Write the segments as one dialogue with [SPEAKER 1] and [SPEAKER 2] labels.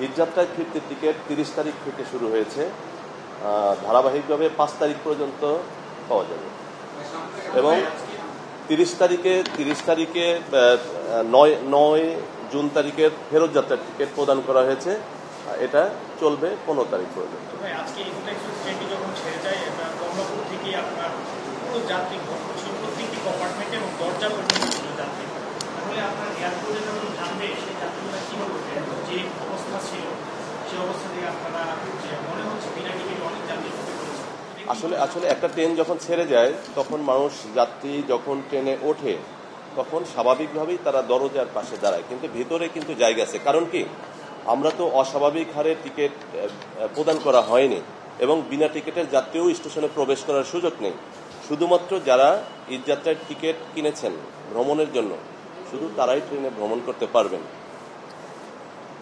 [SPEAKER 1] ঈদযাত্রায় ফিরতির ticket 30 তারিখ থেকে শুরু হয়েছে, ধারাবাহিকভাবে 5 তারিখ পর্যন্ত পাওয়া যাবে এবং 30 তারিখে 9 জুন তারিখের ফেরত যাত্রার টিকিট প্রদান করা হয়েছে। এটা চলবে 15 তারিখ পর্যন্ত। আসলে একটা ট্রেন যখন ছেড়ে যায় তখন যাত্রী যখন ট্রেনে ওঠে তখন স্বাভাবিকভাবেই তারা দরজার পাশে দাঁড়ায়, কিন্তু ভিতরে কিন্তু জায়গা আছে। কারণ কি, আমরা তো অস্বাভাবিক হারে টিকিট প্রদান করা হয়নি এবং বিনা টিকিটের যাত্রীও স্টেশনে প্রবেশ করার সুযোগ নেই। শুধুমাত্র যারা ঈদযাত্রার টিকিট কিনেছেন ভ্রমণের জন্য শুধু তারাই ট্রেনে ভ্রমণ করতে পারবেন।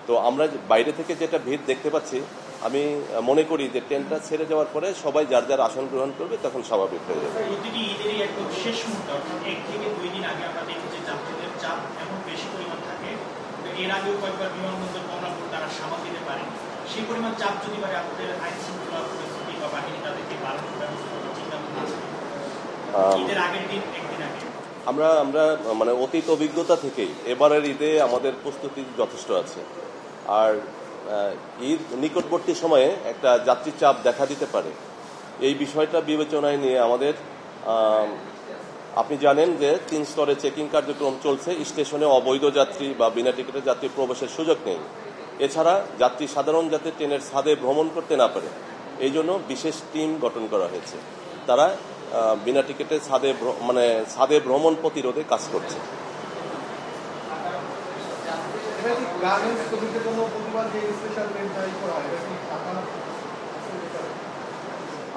[SPEAKER 1] তো আমরা বাইরে থেকে যেটা ভিড় দেখতে পাচ্ছি, আমি মনে করি যে ট্রেনটা ছেড়ে যাওয়ার পরে সবাই যার যার আসন গ্রহণ করবে, তখন স্বাভাবিক হয়ে যাবে। আমরা মানে অতীত অভিজ্ঞতা থেকেই এবারের ঈদে আমাদের প্রস্তুতি যথেষ্ট আছে। আর ঈদ নিকটবর্তী সময়ে একটা যাত্রী চাপ দেখা দিতে পারে, এই বিষয়টা বিবেচনায় নিয়ে আমাদের আপনি জানেন যে 3 স্তরে চেকিং কার্যক্রম চলছে। স্টেশনে অবৈধ যাত্রী বা বিনা টিকিটের যাত্রী প্রবেশের সুযোগ নেই। এছাড়া সাধারণ যাতে ট্রেনের ছাদে ভ্রমণ করতে না পারে, এই জন্য বিশেষ টিম গঠন করা হয়েছে। তারা বিনা টিকিটে ছাদে ভ্রমণ প্রতিরোধে কাজ করছে।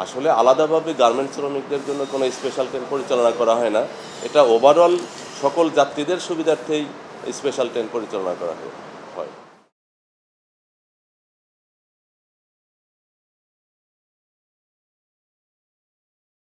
[SPEAKER 1] আসলে আলাদাভাবে গার্মেন্টস শ্রমিকদের জন্য কোনো স্পেশাল ট্রেন পরিচালনা করা হয় না। এটা ওভারঅল সকল যাত্রীদের সুবিধার্থেই স্পেশাল ট্রেন পরিচালনা করা হয়।